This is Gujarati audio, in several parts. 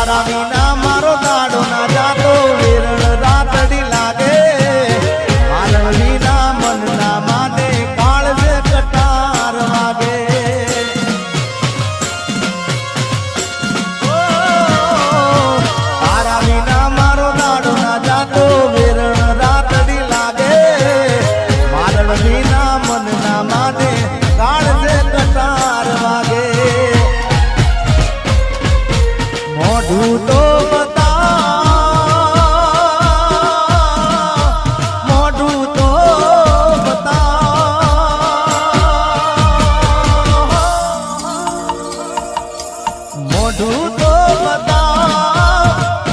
તારા વિના મારો દાડો ના જાતો વેરણ રાતડી લાગે મારણ વિના મન ના માને કાળજે કટાર વાગે તારા વિના મારો દાડો ના જાતો વેરણ રાતડી લાગે મારણ વિના મન ના માને કાળજે કટાર વાગે મોઢું તો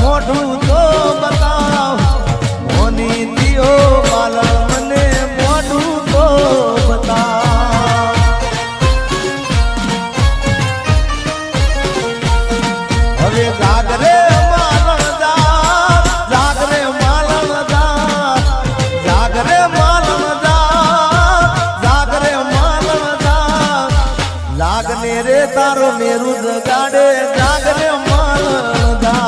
મોઢું તો બતાવ મોની દિયો માલણ મને મોઢું તો બતાવ હવે જાગરે માલણ જા જાગરે માલણ જા જાગરે માલણ જા જાગરે માલણ જા લાગને રે તારો મેરુ જગાડે જાગરે માલણ જા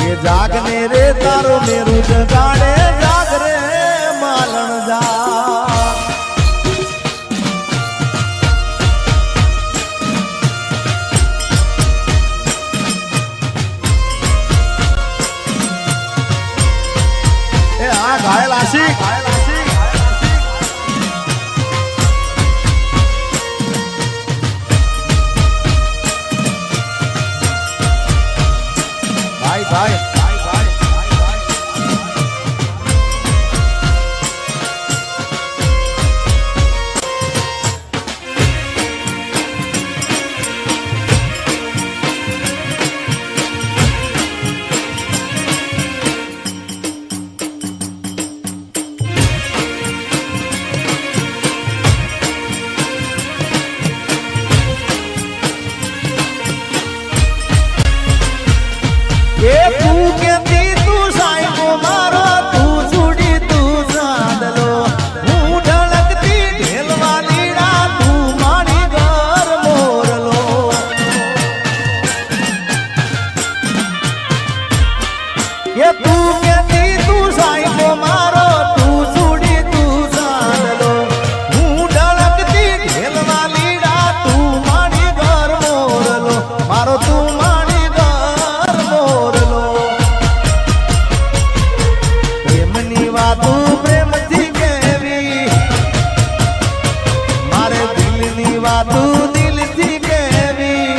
એ જાગને રે તારો મેરુ જગાડે જાગરે માલણ જા ઘાયલ આશિક ભાઈ ભાઈ તું કેતી તું સાયકો મારો તું છોડી તું સાદલો હું ઢળકતી ઢેલવા લીડા તું મારી ઘર મોરલો એ તું કેતી તું સાયકો મારો તું છોડી તું સાદલો હું ઢળકતી ઢેલવા લીડા તું મારી ઘર મોરલો મારો તું મારી ઘર મોરલો પ્રેમની વાતો પ્રેમથી કહેવી મારે દિલની વાતો દિલથી કહેવી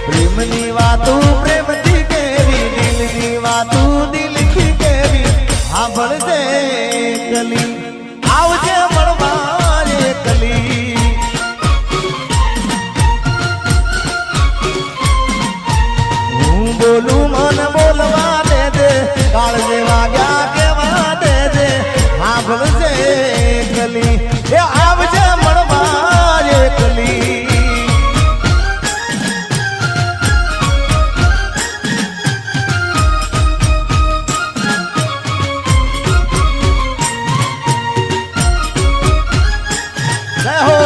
પ્રેમની વાતો પ્રેમથી કહેવી દિલની વાતો દિલથી કહેવી સાંભળજે કલી આવજે મળવા રે કલી હું બોલું મન બોલવા દે કાળજે વાગ્યા કેવા દે સાંભળજે કલી એ આવજે મળવા રે કલી જય હો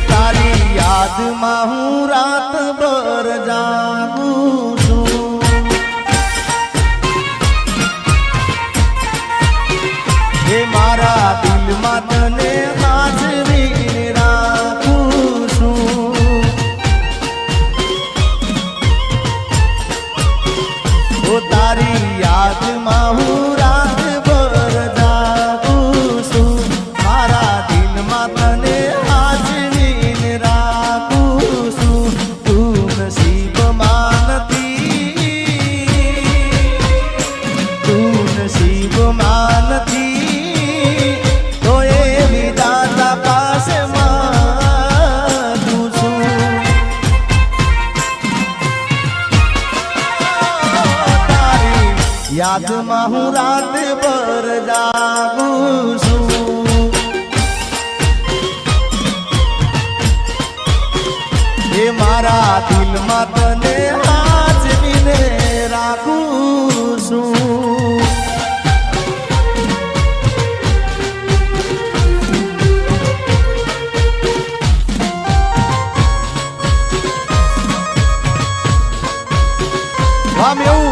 તારી યાદમાં હું રાત ભર જાગું છું હે મારા દિલમાં તને હાજરી રાખું છું ઓ તારી યાદમાં હું રાત ભર જાગું છું મારા દિલમાં તને હાજરી રાખું છું યાદમાં હું રાત ભર જાગું છું એ મારા દિલમાં તને હાજરીને રાખું છું આમ એવું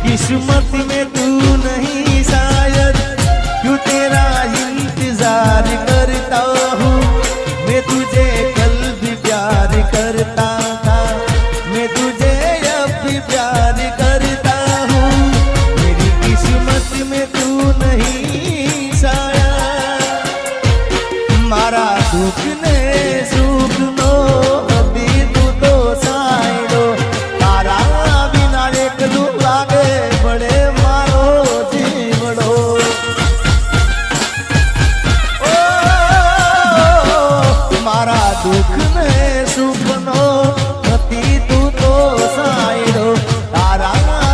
किस्मत में तू नहीं शायद क्यों तेरा इंतजार करता हूँ मैं तुझे कल भी प्यार करता था मैं तुझे अब भी प्यार करता हूँ मेरी किस्मत में तू नहीं शायद मारा दुख ने सुख नो अभी तू तो साइडो तारा बिना एकलू लागे बड़े मारो जीवड़ो ओ मारा दुख ने सुख नो अति तू तो साइडो तारा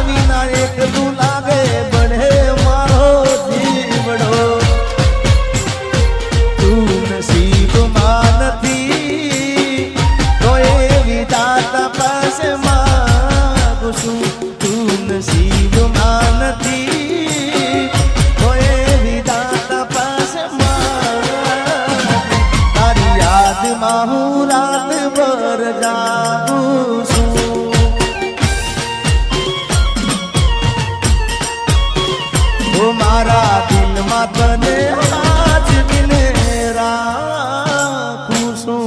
बिना एकलू लागे बड़े मारो जीवड़ो तू नसीब मानती तो ये विधाता पास मांगू છું તું નસીબ માનતી તો એ વિધાતા પાસે તારી યાદમાં હું રાત ભર જાગું છું ઓ મારા દિલમાં તને હાજરીને રાખું છું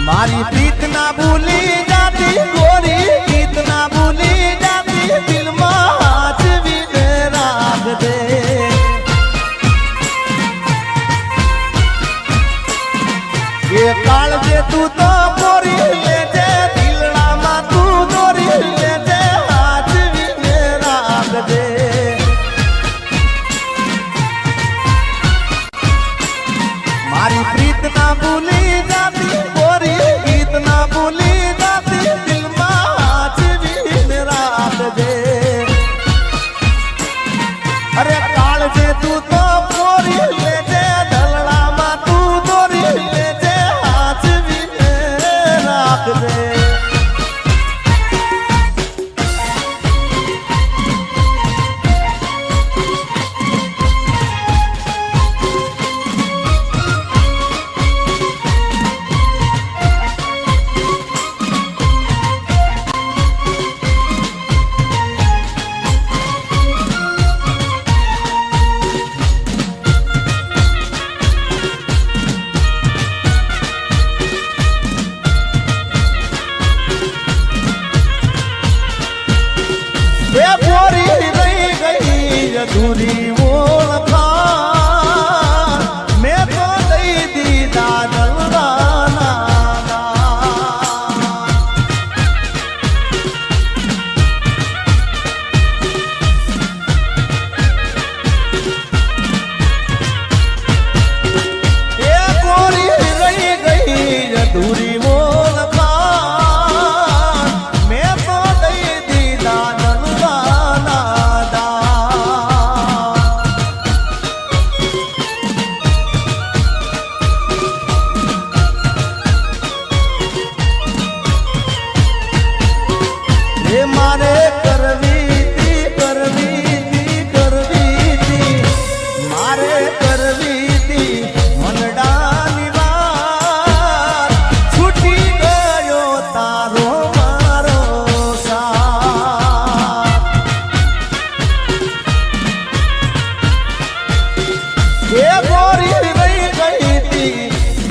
मारी प्रीत ना भूली जाती गोरी प्रीत ना भूली जाती दिल में हाथ भी राख दे ये काल जे तू तो गोरी ले जे दिलड़ा मा तू गोरी ले जे हाथ भी राख दे मारी प्रीत ना भूली जाती गोरी गीत ना भूली जाती दिल में हाथ भी राख दे अरे काल जे तू तो गोरी ले जे ढलड़ा मा तू गोरी ले जे हाथ भी राख दे ये गोरी रही गई अधूरी ओळखाण मैं तो दई दी दादलवाना ये गोरी रही गई अधूरी ओळखाण मैं तो दई दी दादलवाना मारे करवी थी मारे करवी थी मनडानी बात छूटी गयो तारो मारो साथ ये गोरी रही गई थी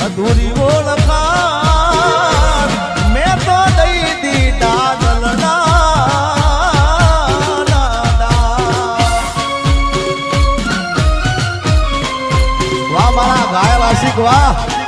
अधूरी ओळखाण मैं तो दई दी दादलना હાર્દિક વાહ.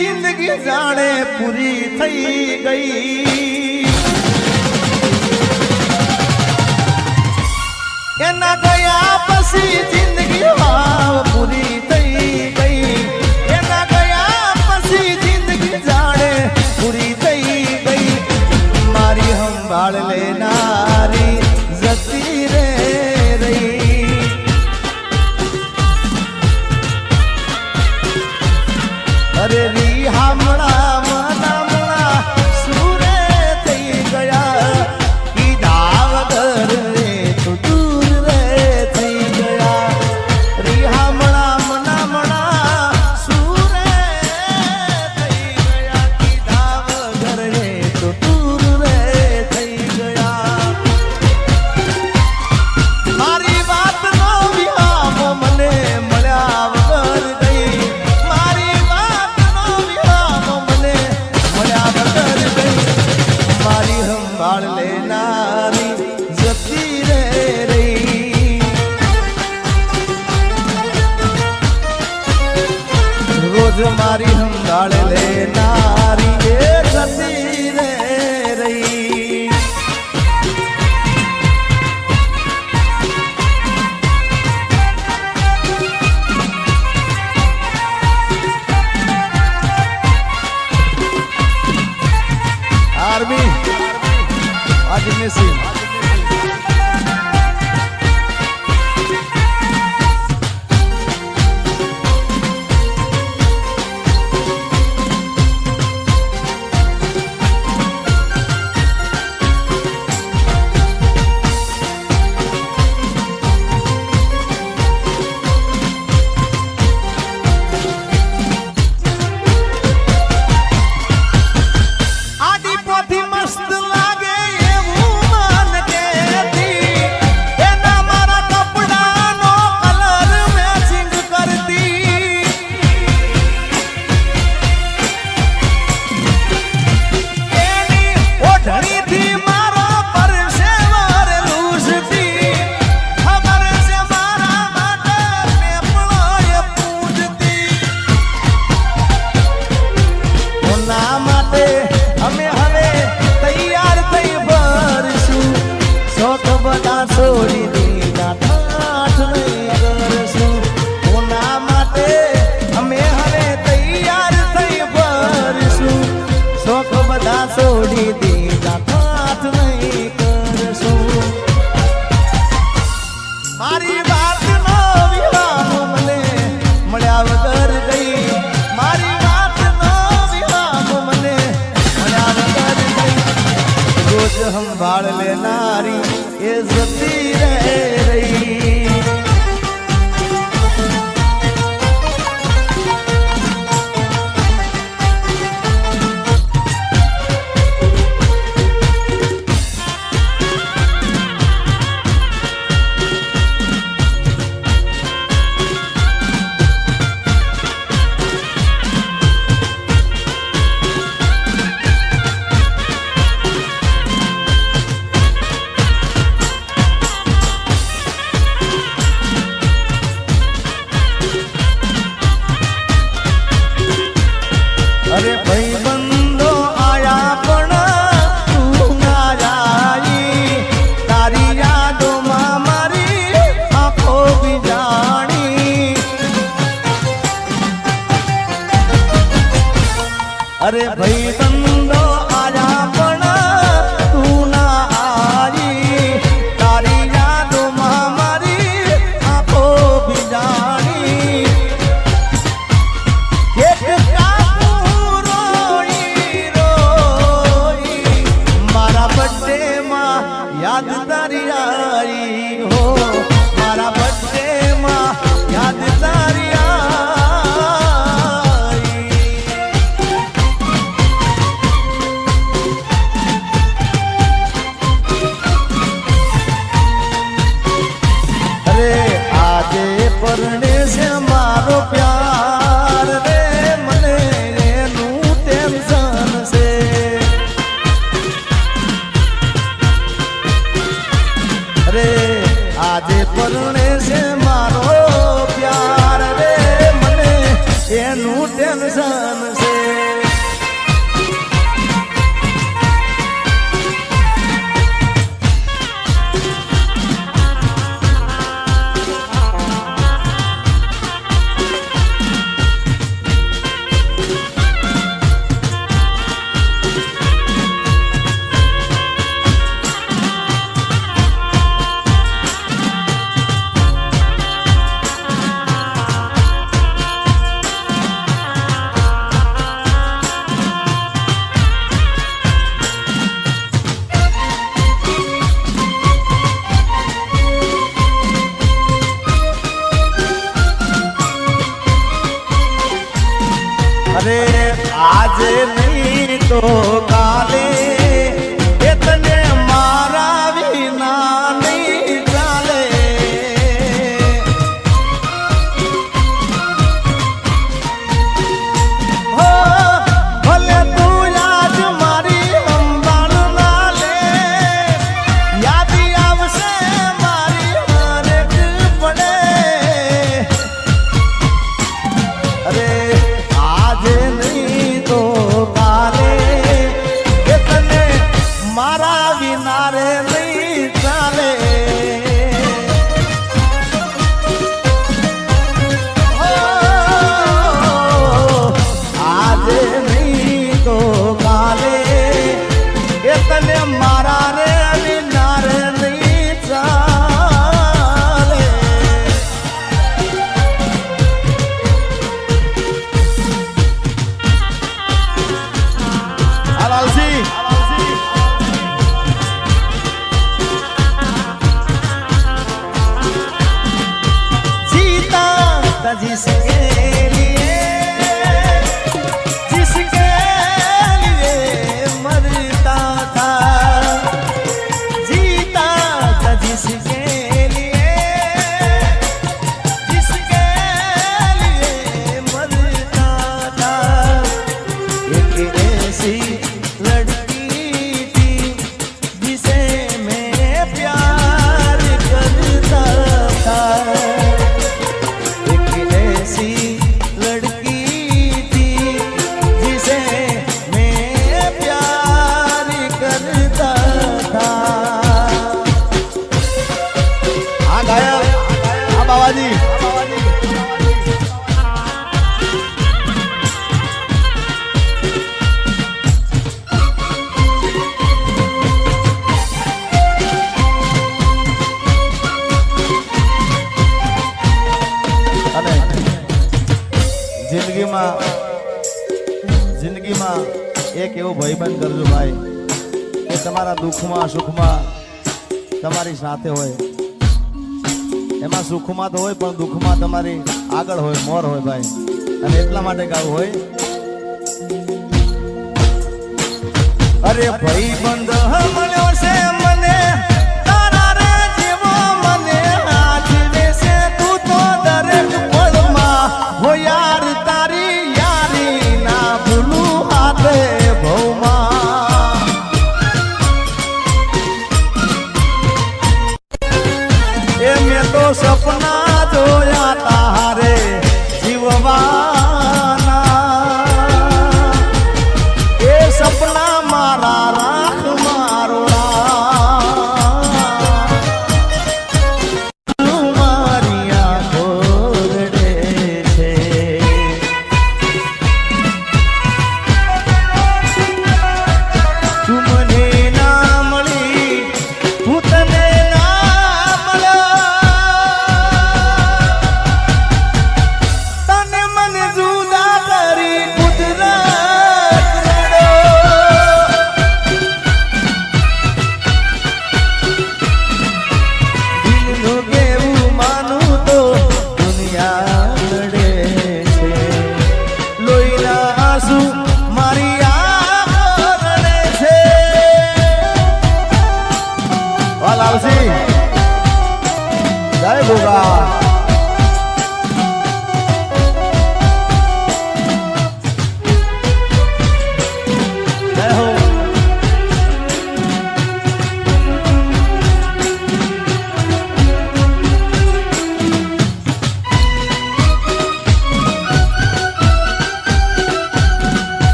જિંદગી જાણે પૂરી થઈ ગઈ એના ગયા પછી જિંદગી પૂરી થઈ ગઈ એના ગયા પછી જિંદગી જાણે પૂરી થઈ ગઈ મારી સંભાળ લેનારી જતી રે રહી અરે રી હામણા મનામણા સુરે થઈ ગયા કીધા વગર રે તો દૂર રે થઈ ગયા રી હામણા મનામણા સુરે થઈ ગયા કીધા વગર રે તો દૂર રે થઈ ગયા મારી વાત નો વિહામો મને મળ્યા વગર ગઈ મારી સંભાળ લેનારી જતી રે રહી રોજ મારી સંભાળ લેનારી એ જતી રે રહી આર્મી આજની સીન છોડી દીધા ઠાઠ નહીં કરશું કોના માટે અમે હવે તૈયાર થઈ ભરશું શોખ બધા છોડી દીધા ઠાઠ નહીં કરશું મારી વાત નો વિવાહ મને મળ્યા વગર ગઈ મારી વાત નો વિવાહ મને મળ્યા વગર ગઈ રોજ સંભાળ લેનારી એ જતી રે રહી યાદ તારી આઈ હો મારા બર્થડે માં યાદ તારી આઈ અરે આજે પરણે છે મારો પ્યાર રે મને એનું ટેન્શન છે અરે આજે પરણે છે મારો પ્યાર રે મને એનું ટેન્શન છે અરે આજે નહીં તો કાલે એ તને મારા વિના નહીં ચાલે હો ભલે તું આજ મારી અંબાણ ના લે યાદ આવશે મારી હરેક પડે અરે આજે નહીં તો કાલે એ તને મારા વિના રે નહીં ચાલે આજે નહીં તો કાલે એ તને મારા રે વિના રે નહીં ચાલે Alalsi जीता था जिसके लिए मरता था जीता था जिसके लिए मरता था एक ऐसी लड़की थी जिसे मैं प्यार करता था एक ऐसी लड़की थी जिसे मैं प्यार करता था हाँ गायक हाँ बाबाजी અને જિંદગીમાં એક એવો ભાઈબંધ કરજો ભાઈ કે તમારા દુઃખમાં સુખમાં તમારી સાથે હોય એમાં સુખમાં તો હોય પણ દુઃખમાં તમારી આગળ હોય મોર હોય ભાઈ અને એટલા માટે ગાવું હોય અરે ભાઈબંધ મળ્યો છે મને તારા રે જેવો મને આજીવે છે તું તો દરેક પળમાં હો યાર તારી યારી ના ભૂલું હાથે ભવમાં એ મેં તો સપના જોયા તારે જીવવાના એ સપના મારા રાખ મારો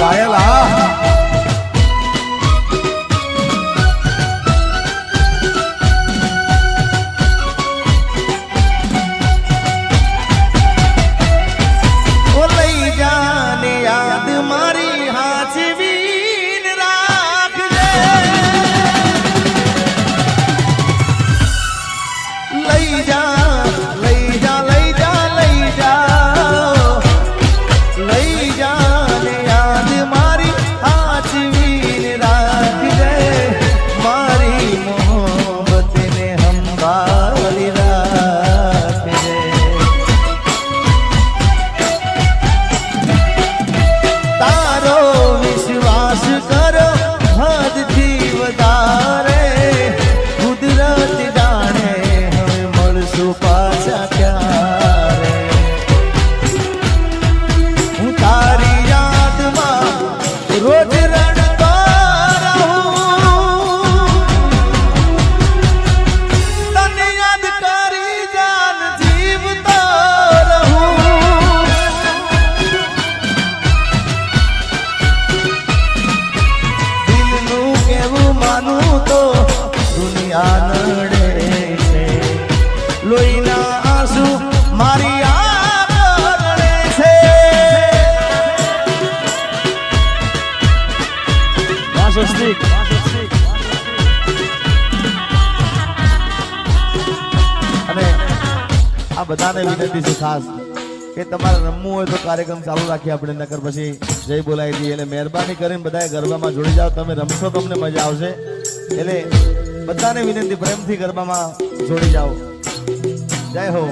ઘાયલ હા બધાને વિનંતી છે ખાસ કે તમારે રમવું હોય તો કાર્યક્રમ ચાલુ રાખીએ આપણે, નકર પછી જય બોલાવી દઈએ. એટલે મહેરબાની કરીને બધાએ ગરબામાં જોડી જાઓ, તમે રમશો તમને મજા આવશે. એટલે બધાને વિનંતી પ્રેમથી ગરબામાં જોડી જાઓ. જય હો.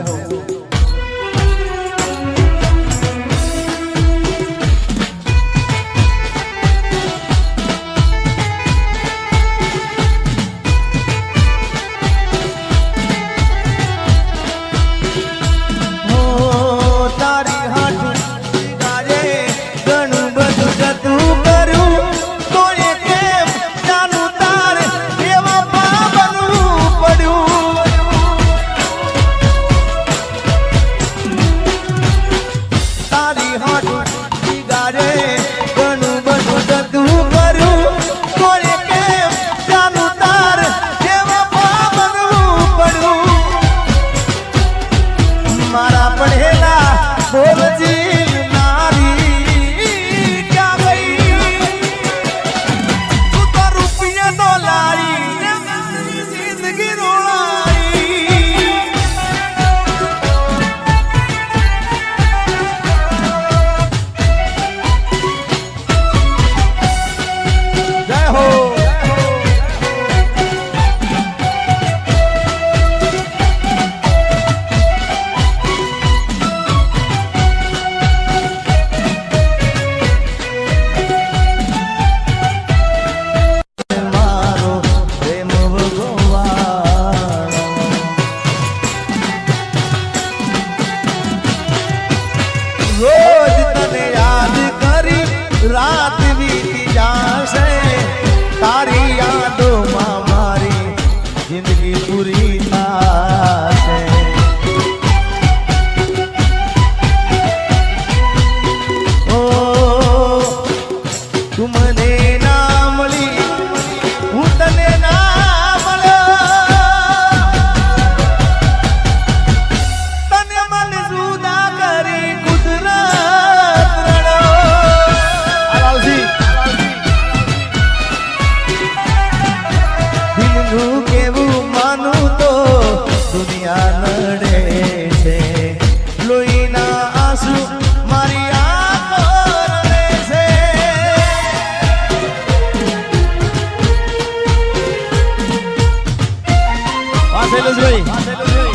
શૈલેષભાઈ